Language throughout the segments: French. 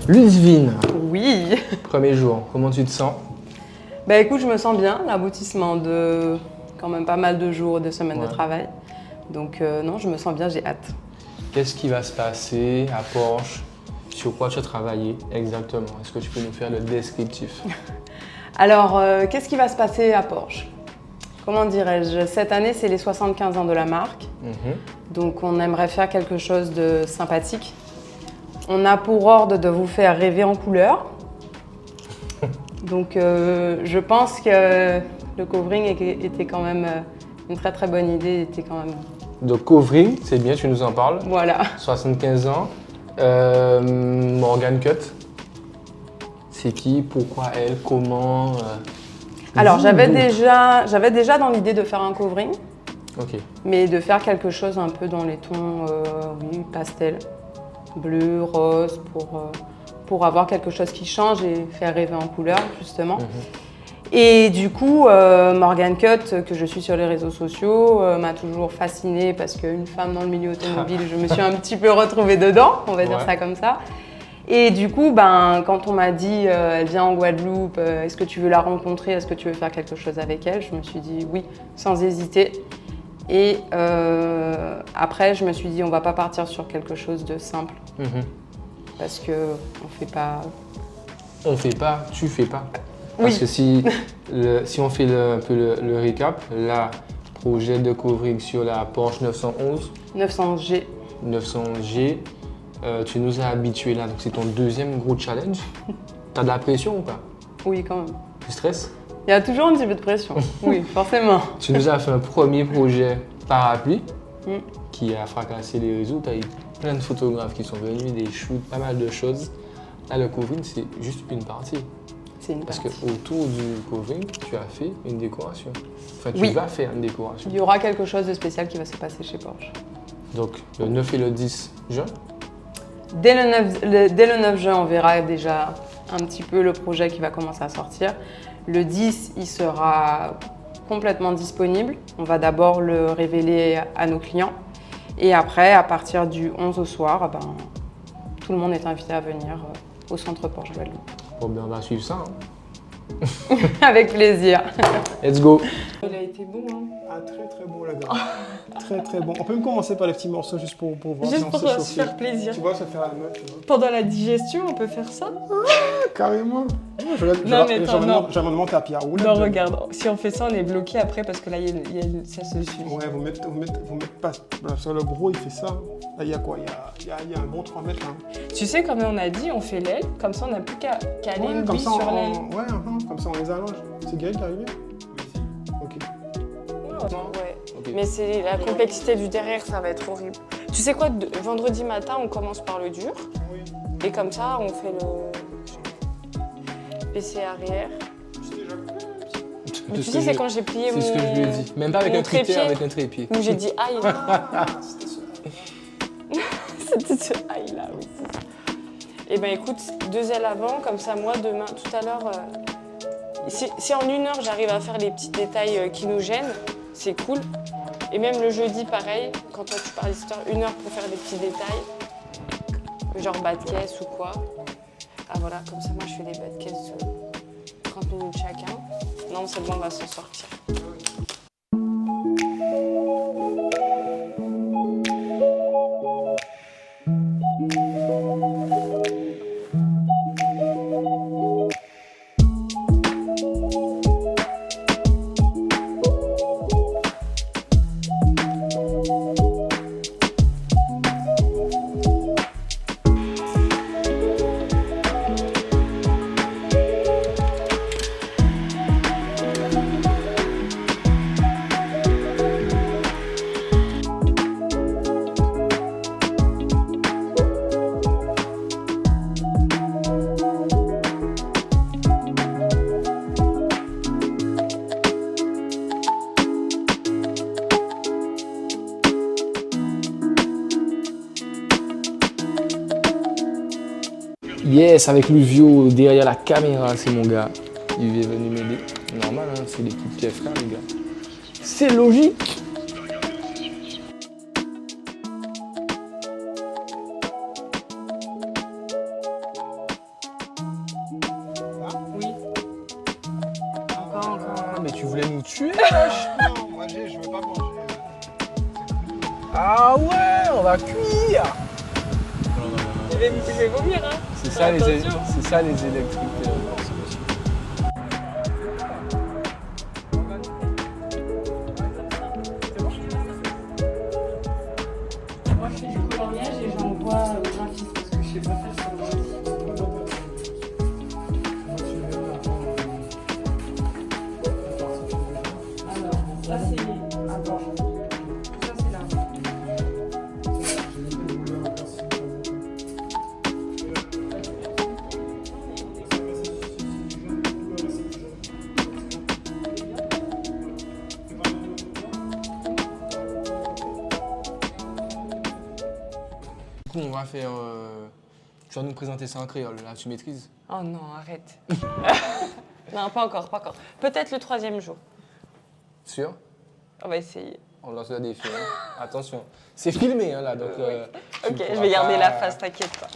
Ludivine, Oui. premier jour, comment tu te sens? Bah écoute, je me sens bien, l'aboutissement de quand même pas mal de jours, de semaines de travail. Donc non, je me sens bien, j'ai hâte. Qu'est-ce qui va se passer à Porsche? Sur quoi tu as travaillé exactement? Est-ce que tu peux nous faire le descriptif? Alors, qu'est-ce qui va se passer à Porsche? Comment dirais-je? Cette année, c'est les 75 ans de la marque. Donc on aimerait faire quelque chose de sympathique. On a pour ordre de vous faire rêver en couleur. Donc je pense que le covering était quand même une très très bonne idée. Était quand même... Donc covering, c'est bien, tu nous en parles. Voilà. 75 ans. Morgan Cut. C'est qui? Pourquoi elle? Comment? Alors j'avais déjà dans l'idée de faire un covering. Ok. Mais de faire quelque chose un peu dans les tons oui, pastel, bleu, rose, pour avoir quelque chose qui change et faire rêver en couleur, justement. Et du coup, Morgan Cut, que je suis sur les réseaux sociaux, m'a toujours fascinée parce qu'une femme dans le milieu automobile, je me suis un petit peu retrouvée dedans, on va dire ça comme ça. Et du coup, quand on m'a dit elle vient en Guadeloupe, est-ce que tu veux la rencontrer, est-ce que tu veux faire quelque chose avec elle, je me suis dit oui, sans hésiter. Et après, je me suis dit on va pas partir sur quelque chose de simple parce que on fait pas. On fait pas, tu fais pas. Oui. Parce que si on fait un peu le récap, là, projet de covering sur la Porsche 911. 900G. 900G, tu nous as habitués là, donc c'est ton deuxième gros challenge. T'as de la pression ou pas? Oui, quand même. Tu stresses? Il y a toujours un petit peu de pression, oui, forcément. Tu nous as fait un premier projet parapluie qui a fracassé les réseaux. Tu as eu plein de photographes qui sont venus, des shoots, pas mal de choses. Là, le covering, c'est juste une partie. C'est une Parce partie. qu'autour du covering, tu as fait une décoration. Enfin, tu Oui. vas faire une décoration. Il y aura quelque chose de spécial qui va se passer chez Porsche. Donc, le 9 et le 10 juin. Dès le 9 juin, on verra déjà un petit peu le projet qui va commencer à sortir. Le 10, il sera complètement disponible. On va d'abord le révéler à nos clients. Et après, à partir du 11 au soir, tout le monde est invité à venir au centre Porsche Guadeloupe. Bon, ben, on va suivre ça. Avec plaisir. Let's go. Il a été bon, hein? Ah, très très bon, la gars. Très très bon. On peut même commencer par les petits morceaux juste pour voir. Juste si on pour s'est se chauffé. faire plaisir. Tu vois, se faire la meuf, tu vois. Pendant la digestion, on peut faire ça? Carrément. J'aimerais demander à Pierre. Non, regarde, si on fait ça, on est bloqué après parce que là, ça se suit. Ouais, vous mettez pas. Parce que le gros, il fait ça. Là, il y a quoi? Il y a un bon 3 mètres là. Tu sais, comme on a dit, on fait l'aile, comme ça, on n'a plus qu'à caler une comme bille ça, sur l'aile. comme ça, on les allonge. C'est Gaël qui est arrivé? Ok. Ouais. Ok. Mais c'est la complexité du derrière, ça va être horrible. Tu sais quoi, vendredi matin, on commence par le dur. Oui. Et comme ça, on fait le PC arrière. Mais tu sais, c'est quand j'ai plié mon... C'est ce que je lui ai dit. Même pas avec mon un critère, trépied. avec un trépied. Où j'ai dit aïe. C'était ce aïe là, oui. Eh ben écoute, 2 ailes avant, comme ça moi demain, tout à l'heure, si en 1 heure j'arrive à faire les petits détails qui nous gênent, c'est cool. Et même le jeudi pareil, quand toi tu parles d'histoire, 1 heure pour faire des petits détails, genre bas de caisse ou quoi. Ah voilà, comme ça moi je fais des bas de caisse 30 minutes chacun. Non c'est bon, on va s'en sortir. Yes, avec Luvio derrière la caméra, c'est mon gars. Il est venu m'aider. Normal, hein, c'est des petits pieds frères, les gars. C'est logique. voulais nous tuer, wesh. Non, moi je veux pas manger. Ah ouais, on va cuire. Je vais vomir, hein. C'est ça, les électriques. Moi, je fais du coloriage et j'envoie au graphiste parce que je sais pas faire ça. Alors, ça c'est à bord. Ça c'est là. Du coup, on va faire. Tu vas nous présenter ça en créole, là, tu maîtrises? Oh non, arrête. Non, pas encore. Peut-être le 3e jour. Sûr? On va essayer. On lance le défi. Hein. Attention. C'est filmé, hein, là, donc. Ok, je vais garder la face, t'inquiète pas.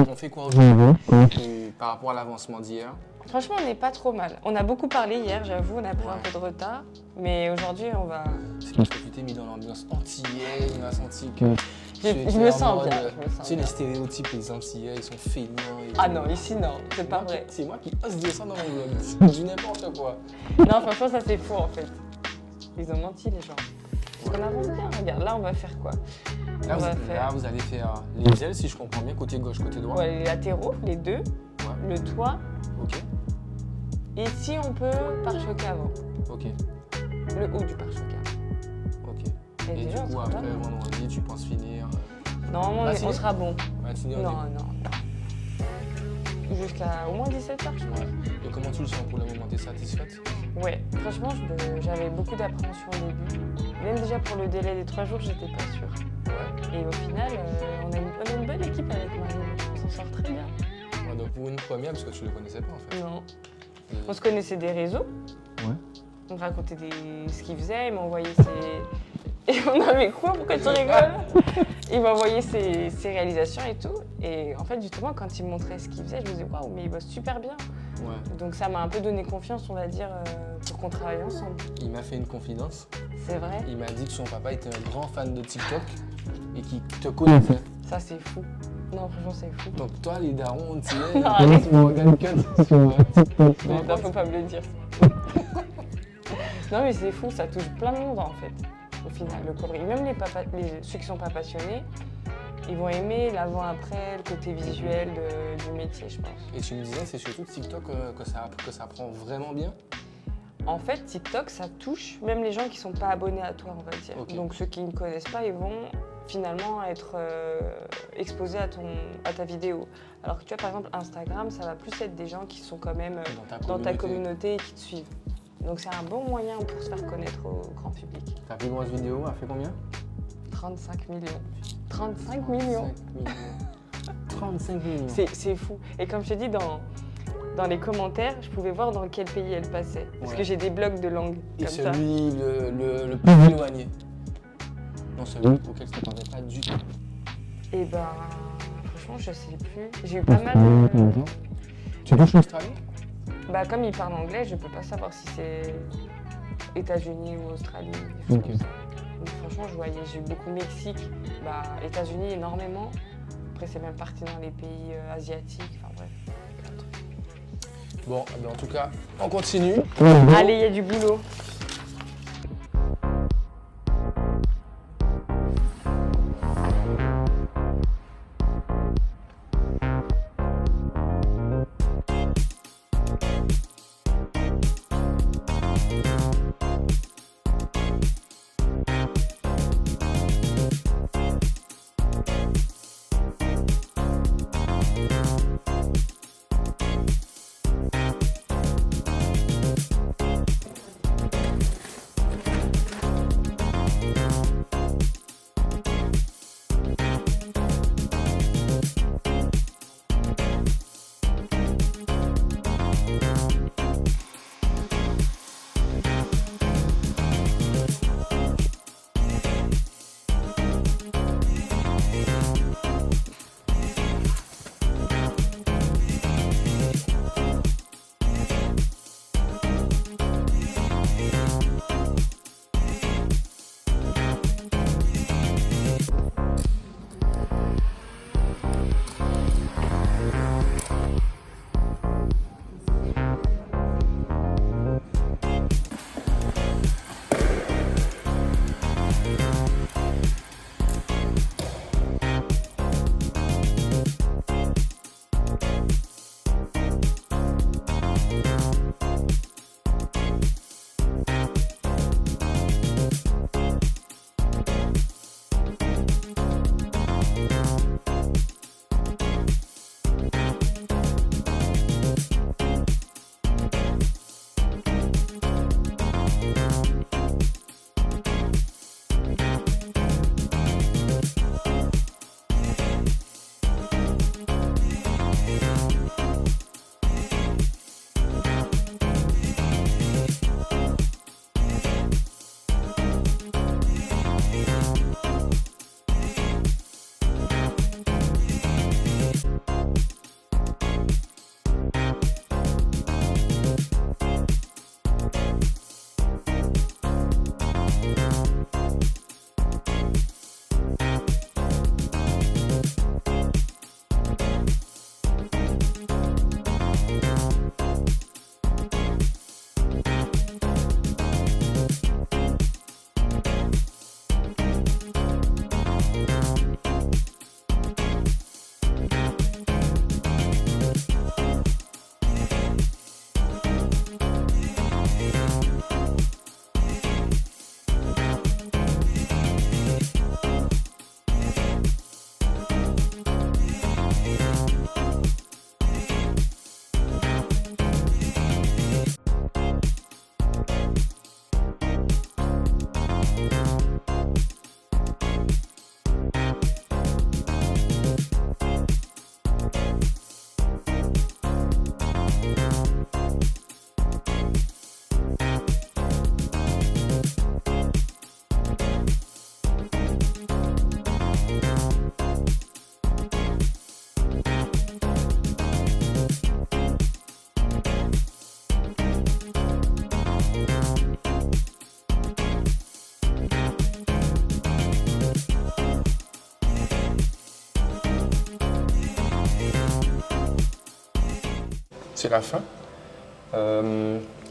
On fait quoi aujourd'hui par rapport à l'avancement d'hier? Franchement, on n'est pas trop mal. On a beaucoup parlé hier, j'avoue, on a pris un peu de retard. Mais aujourd'hui, on va... C'est parce que tu t'es mis dans l'ambiance antillais, on a senti que... Je me sens bien. Tu sais, les stéréotypes, les antillais, ils sont feignants. Ah non, ici, non, c'est pas vrai. C'est moi qui ose dire ça dans mon vlog. Du n'importe quoi. Non, franchement, ça c'est faux en fait. Ils ont menti, les gens. Parce qu'on avance bien, regarde. Là, on va faire quoi? Là, vous allez faire les ailes, si je comprends bien, côté gauche, côté droit. Ouais, les latéraux, les deux. Ouais. Le toit. Ok. Et si on peut, pare-choc avant. Ok. Le haut du pare-choc avant. Ok. Et déjà, du coup, on sera après, pas mal. vendredi, tu penses finir Normalement, on sera bon. matinée au Non, début. non. Jusqu'à au moins 17h, je crois. Ouais. Et comment tu le sens pour le moment? T'es satisfaite? Ouais, franchement, j'avais beaucoup d'appréhension au début. Même déjà pour le délai des 3 jours, j'étais pas sûre. Ouais. Et au final, on a une bonne équipe avec Marie. On s'en sort très bien. Ouais, donc pour une première, parce que tu le connaissais pas en fait. Non. Et- On se connaissait des réseaux. Ouais. On racontait ce qu'il faisait, il m'envoyait ses... Et on avait quoi? Pourquoi tu rigoles? Il m'envoyait ses réalisations et tout. Et en fait, justement, quand il me montrait ce qu'il faisait, je me disais, waouh, mais il bosse super bien. Ouais. Donc ça m'a un peu donné confiance, on va dire, pour qu'on travaille ensemble. Il m'a fait une confidence. C'est vrai? Il m'a dit que son papa était un grand fan de TikTok et qu'il te connaissait. Ça, c'est fou. Non, franchement, c'est fou. Donc toi, les darons, on t'y est. Non, arrête. Tu m'organes que sur TikTok. Non, bah, faut pas me le dire. Non, mais c'est fou, ça touche plein de monde en fait, au final, le coloris. Même ceux qui sont pas passionnés, ils vont aimer l'avant-après, le côté visuel du métier, je pense. Et tu me disais, c'est surtout TikTok que ça prend vraiment bien. En fait, TikTok, ça touche même les gens qui sont pas abonnés à toi, on va dire. Ok. Donc ceux qui ne connaissent pas, ils vont finalement être exposés à ta vidéo. Alors que tu vois, par exemple, Instagram, ça va plus être des gens qui sont quand même dans ta communauté et qui te suivent. Donc c'est un bon moyen pour se faire connaître au grand public. Ta plus grosse vidéo a fait combien? 35 millions. 35 millions. 35 millions. C'est fou. Et comme je te dis, dans les commentaires, je pouvais voir dans quel pays elle passait. Parce Ouais. que j'ai des blocs de langue Et comme ça. celui le plus éloigné? Non, celui auquel je ne t'attendais pas du tout. Et ben, franchement, je sais plus. J'ai eu pas mal de... Tu touches l'Australie? Bah, comme il parle anglais, je peux pas savoir si c'est États-Unis ou Australie. Des choses Ok. comme ça. Donc, franchement, j'ai eu beaucoup Mexique, bah, États-Unis énormément. Après, c'est même parti dans les pays asiatiques. Enfin bref. Bon, en tout cas, on continue. Allez, il y a du boulot. c'est la fin.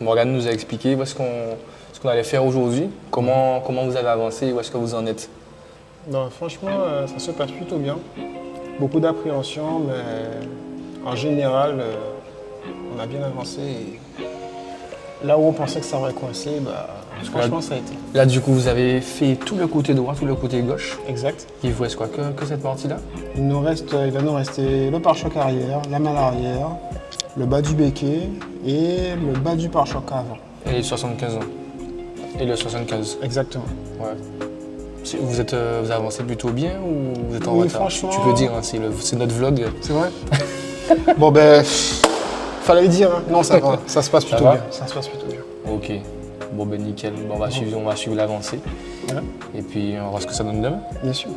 Morgane nous a expliqué ce qu'on allait faire aujourd'hui, comment vous avez avancé, où est-ce que vous en êtes. Non, franchement, ça se passe plutôt bien. Beaucoup d'appréhension, mais en général, on a bien avancé. Et là où on pensait que ça aurait coincé, franchement, ça a été. Là, du coup, vous avez fait tout le côté droit, tout le côté gauche. Exact. Il vous reste quoi que cette partie-là? Il va nous rester le pare-choc arrière, la malle arrière, le bas du béquet et le bas du pare-choc avant. Et les 75 ans. Et le 75. Exactement. Ouais. Vous avancez plutôt bien ou vous êtes en Oui, retard? franchement. Tu peux dire, hein, c'est notre vlog. C'est vrai. Bon fallait le dire. Hein. Non, ça va. Ça se passe plutôt va bien. Ça se passe plutôt bien. Ok. Bon nickel. Bon, on va suivre l'avancée. Ouais. Et puis on va voir ce que ça donne demain. Bien sûr.